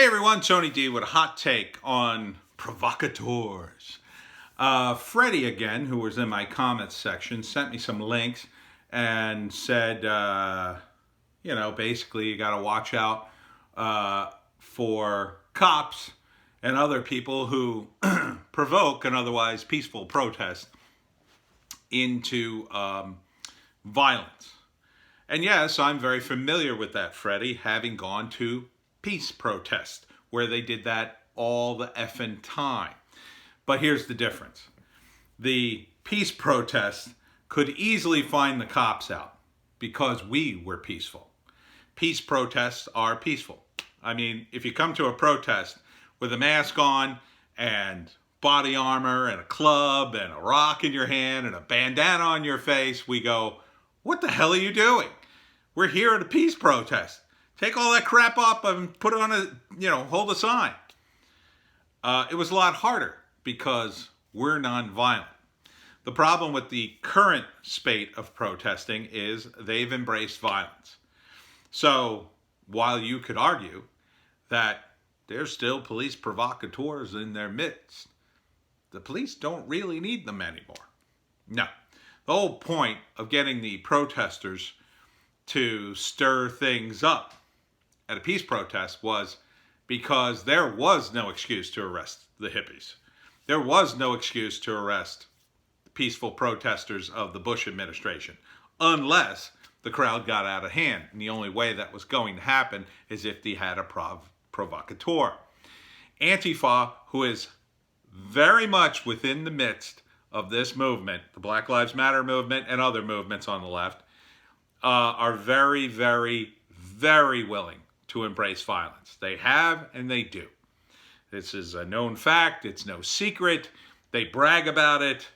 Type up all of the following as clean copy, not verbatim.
Hey everyone, Tony D with a hot take on Provocateurs. Freddie again, who was in my comments section, sent me some links and said, basically you got to watch out for cops and other people who provoke an otherwise peaceful protest into violence. And yes, I'm very familiar with that, Freddie, having gone to peace protests where they did that all the effing time. But here's the difference. The peace protests could easily find the cops out because we were peaceful. Peace protests are peaceful. I mean, if you come to a protest with a mask on and body armor and a club and a rock in your hand and a bandana on your face, we go, what the hell are you doing? We're here at a peace protest. Take all that crap up and put it on hold a sign. It was a lot harder because we're nonviolent. The problem with the current spate of protesting is they've embraced violence. So while you could argue that there's still police provocateurs in their midst, the police don't really need them anymore. No. The whole point of getting the protesters to stir things up at a peace protest was because there was no excuse to arrest the hippies. There was no excuse to arrest the peaceful protesters of the Bush administration unless the crowd got out of hand. And the only way that was going to happen is if they had a provocateur. Antifa, who is very much within the midst of this movement, the Black Lives Matter movement and other movements on the left, are very, very, very willing to embrace violence. They have and they do. This is a known fact. It's no secret. They brag about it.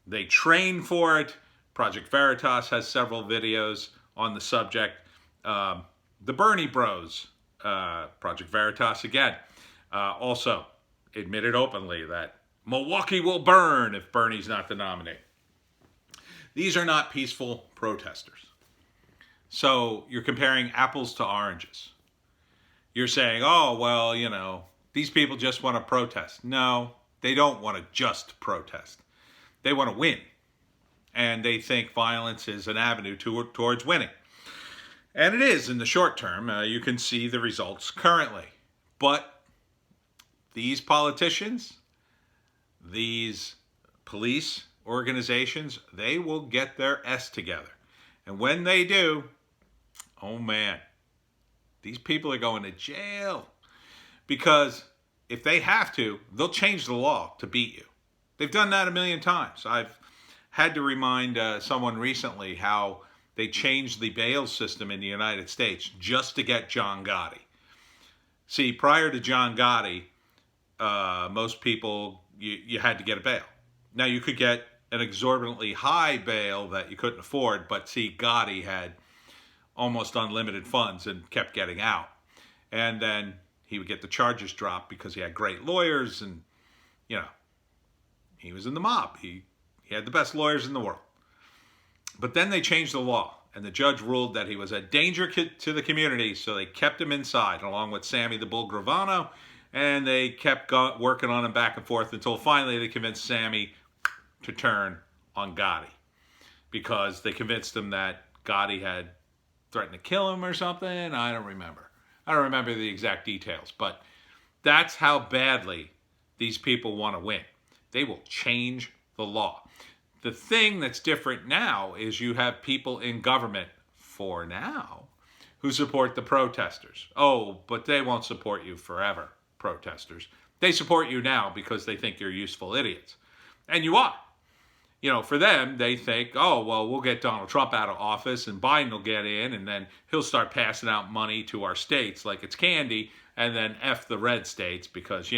They train for it. Project Veritas has several videos on the subject. The Bernie Bros, Project Veritas again, also admitted openly that Milwaukee will burn if Bernie's not the nominee. These are not peaceful protesters. So you're comparing apples to oranges. You're saying, oh, well, these people just want to protest. No, they don't want to just protest. They want to win. And they think violence is an avenue towards winning. And it is in the short term. You can see the results currently. But these politicians, these police organizations, they will get their S together. And when they do, oh man, these people are going to jail. Because if they have to, they'll change the law to beat you. They've done that a million times. I've had to remind someone recently how they changed the bail system in the United States just to get John Gotti. See, prior to John Gotti, most people, you had to get a bail. Now, you could get an exorbitantly high bail that you couldn't afford, but see, Gotti had almost unlimited funds and kept getting out. And then he would get the charges dropped because he had great lawyers and, he was in the mob. He had the best lawyers in the world. But then they changed the law, and the judge ruled that he was a danger to the community, so they kept him inside, along with Sammy the Bull Gravano, and they kept working on him back and forth until finally they convinced Sammy to turn on Gotti, because they convinced him that Gotti had threatened to kill him or something. I don't remember the exact details, but that's how badly these people want to win. They will change the law. The thing that's different now is you have people in government, for now, who support the protesters. Oh, but they won't support you forever, protesters. They support you now because they think you're useful idiots. And you are. For them, they think, oh, well, we'll get Donald Trump out of office and Biden will get in and then he'll start passing out money to our states like it's candy, and then F the red states because,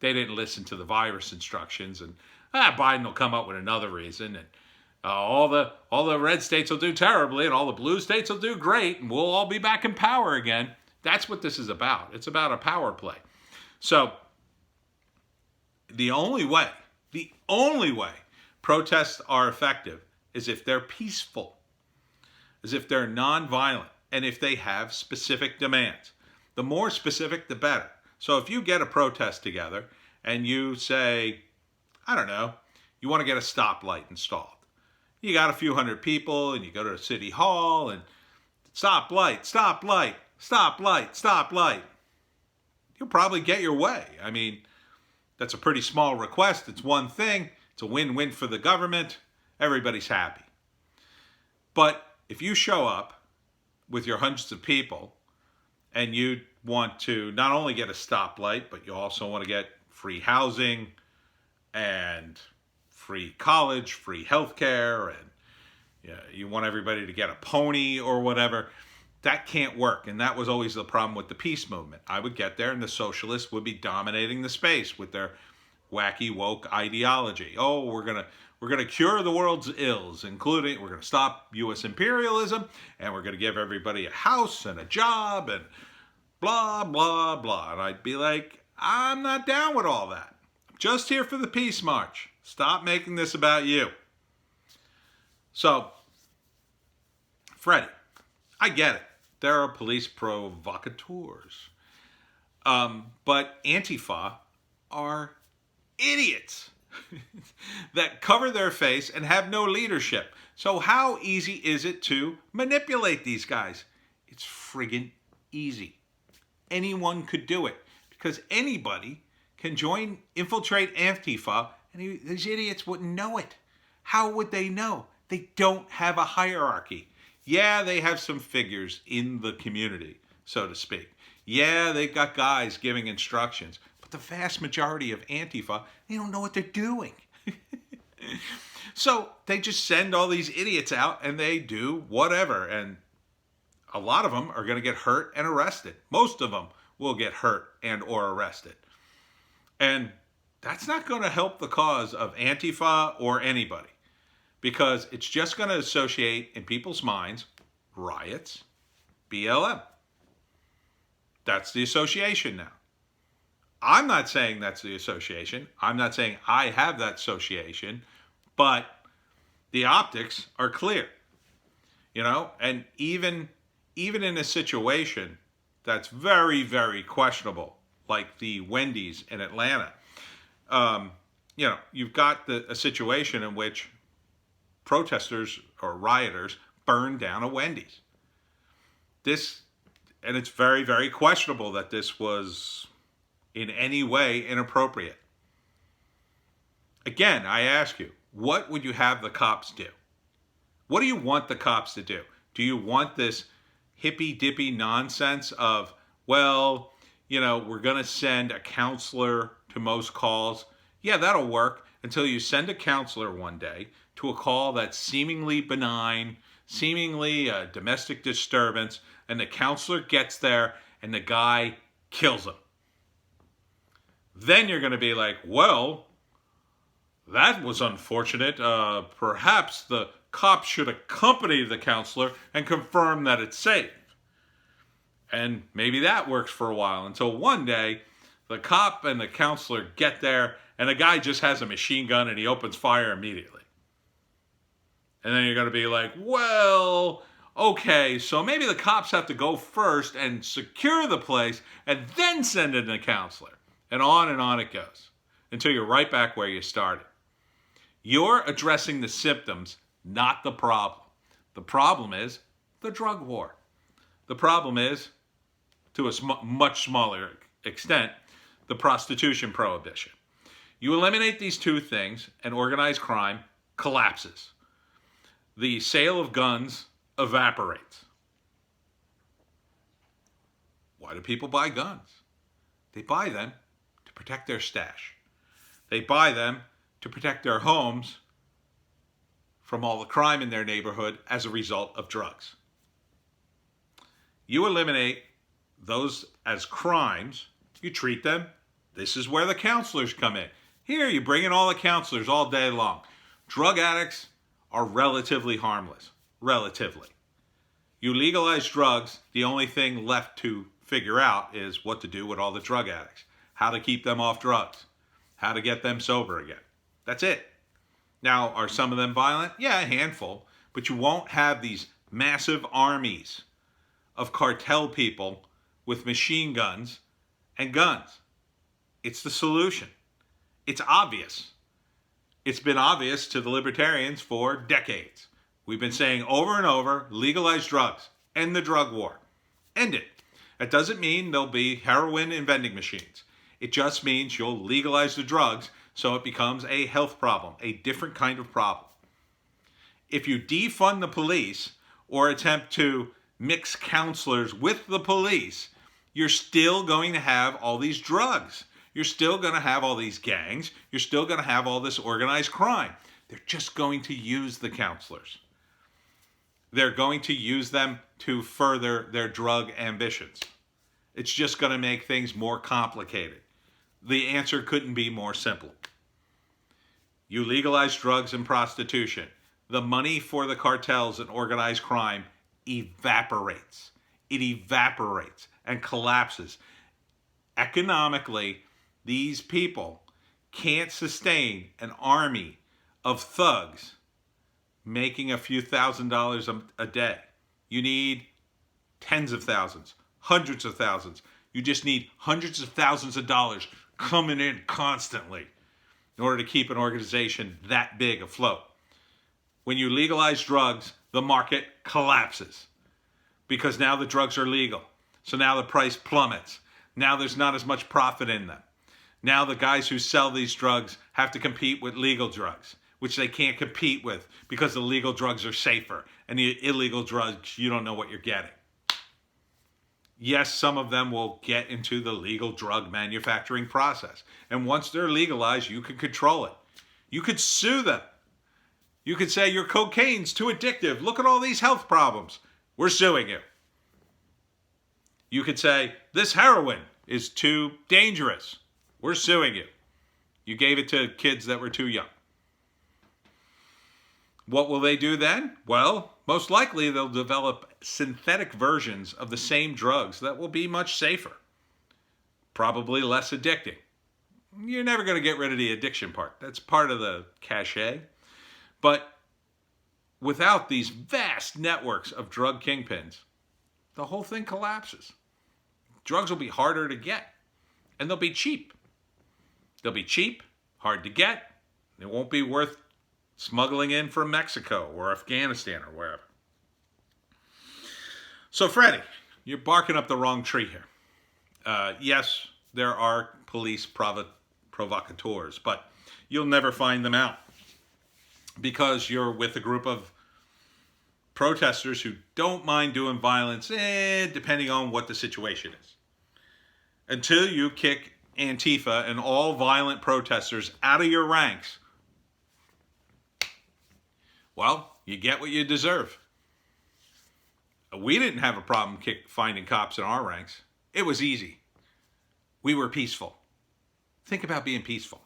they didn't listen to the virus instructions, and Biden will come up with another reason, and all the red states will do terribly and all the blue states will do great and we'll all be back in power again. That's what this is about. It's about a power play. So the only way protests are effective is if they're peaceful, is if they're nonviolent, and if they have specific demands. The more specific, the better. So if you get a protest together and you say, I don't know, you want to get a stoplight installed. You got a few hundred people and you go to City Hall and stoplight, stoplight, stoplight, stoplight. You'll probably get your way. I mean, that's a pretty small request. It's one thing. It's a win-win for the government. Everybody's happy. But if you show up with your hundreds of people and you want to not only get a stoplight, but you also want to get free housing and free college, free healthcare, and you want everybody to get a pony or whatever, that can't work. And that was always the problem with the peace movement. I would get there and the socialists would be dominating the space with their wacky woke ideology. Oh, we're gonna cure the world's ills, including we're gonna stop U.S. imperialism, and we're gonna give everybody a house and a job and blah blah blah. And I'd be like, I'm not down with all that. I'm just here for the peace march. Stop making this about you. So, Freddie, I get it. There are police provocateurs. But Antifa are idiots that cover their face and have no leadership. So how easy is it to manipulate these guys? It's friggin' easy. Anyone could do it because anybody can infiltrate Antifa, and these idiots wouldn't know it. How would they know? They don't have a hierarchy. Yeah, they have some figures in the community, so to speak. Yeah, they've got guys giving instructions, but the vast majority of Antifa, they don't know what they're doing. So they just send all these idiots out and they do whatever. And a lot of them are going to get hurt and arrested. Most of them will get hurt and or arrested. And that's not going to help the cause of Antifa or anybody, because it's just going to associate in people's minds riots, BLM. That's the association now. I'm not saying that's the association. I'm not saying I have that association, but the optics are clear. And even in a situation that's very, very questionable, like the Wendy's in Atlanta, you've got a situation in which protesters or rioters burned down a Wendy's. And it's very, very questionable that this was in any way inappropriate. Again, I ask you, what would you have the cops do? What do you want the cops to do? Do you want this hippy-dippy nonsense of, well, we're going to send a counselor to most calls? Yeah, that'll work until you send a counselor one day to a call that's seemingly benign, seemingly a domestic disturbance, and the counselor gets there and the guy kills him. Then you're going to be like, well, that was unfortunate. Perhaps the cops should accompany the counselor and confirm that it's safe. And maybe that works for a while until one day the cop and the counselor get there and the guy just has a machine gun and he opens fire immediately. And then you're going to be like, well, okay, so maybe the cops have to go first and secure the place and then send in a counselor. And on it goes until you're right back where you started. You're addressing the symptoms, not the problem. The problem is the drug war. The problem is, to a much smaller extent, the prostitution prohibition. You eliminate these two things and organized crime collapses. The sale of guns evaporates. Why do people buy guns? They buy them to protect their stash. They buy them to protect their homes from all the crime in their neighborhood as a result of drugs. You eliminate those as crimes, you treat them. This is where the counselors come in. Here, you bring in all the counselors all day long. Drug addicts are relatively harmless. Relatively. You legalize drugs, the only thing left to figure out is what to do with all the drug addicts. How to keep them off drugs. How to get them sober again. That's it. Now, are some of them violent? Yeah, a handful. But you won't have these massive armies of cartel people with machine guns and guns. It's the solution. It's obvious. It's been obvious to the libertarians for decades. We've been saying over and over, legalize drugs, end the drug war, end it. That doesn't mean there'll be heroin in vending machines. It just means you'll legalize the drugs so it becomes a health problem, a different kind of problem. If you defund the police or attempt to mix counselors with the police, you're still going to have all these drugs. You're still going to have all these gangs. You're still going to have all this organized crime. They're just going to use the counselors. They're going to use them to further their drug ambitions. It's just going to make things more complicated. The answer couldn't be more simple. You legalize drugs and prostitution. The money for the cartels and organized crime evaporates. It evaporates and collapses. Economically, these people can't sustain an army of thugs making a few $1,000s a day. You need tens of thousands, hundreds of thousands. You just need hundreds of thousands of dollars coming in constantly in order to keep an organization that big afloat. When you legalize drugs, the market collapses because now the drugs are legal. So now the price plummets. Now there's not as much profit in them. Now the guys who sell these drugs have to compete with legal drugs, which they can't compete with because the legal drugs are safer and the illegal drugs, you don't know what you're getting. Yes, some of them will get into the legal drug manufacturing process. And once they're legalized, you can control it. You could sue them. You could say your cocaine's too addictive. Look at all these health problems. We're suing you. You could say this heroin is too dangerous. We're suing you. You gave it to kids that were too young. What will they do then? Well, most likely they'll develop synthetic versions of the same drugs that will be much safer. Probably less addicting. You're never going to get rid of the addiction part. That's part of the cachet. But without these vast networks of drug kingpins, the whole thing collapses. Drugs will be harder to get, and they'll be cheap. They'll be cheap, hard to get. It won't be worth smuggling in from Mexico or Afghanistan or wherever. So, Freddie, you're barking up the wrong tree here. Yes, there are police provocateurs, but you'll never find them out because you're with a group of protesters who don't mind doing violence, depending on what the situation is. Until you kick Antifa and all violent protesters out of your ranks, well, you get what you deserve. We didn't have a problem finding cops in our ranks. It was easy. We were peaceful. Think about being peaceful.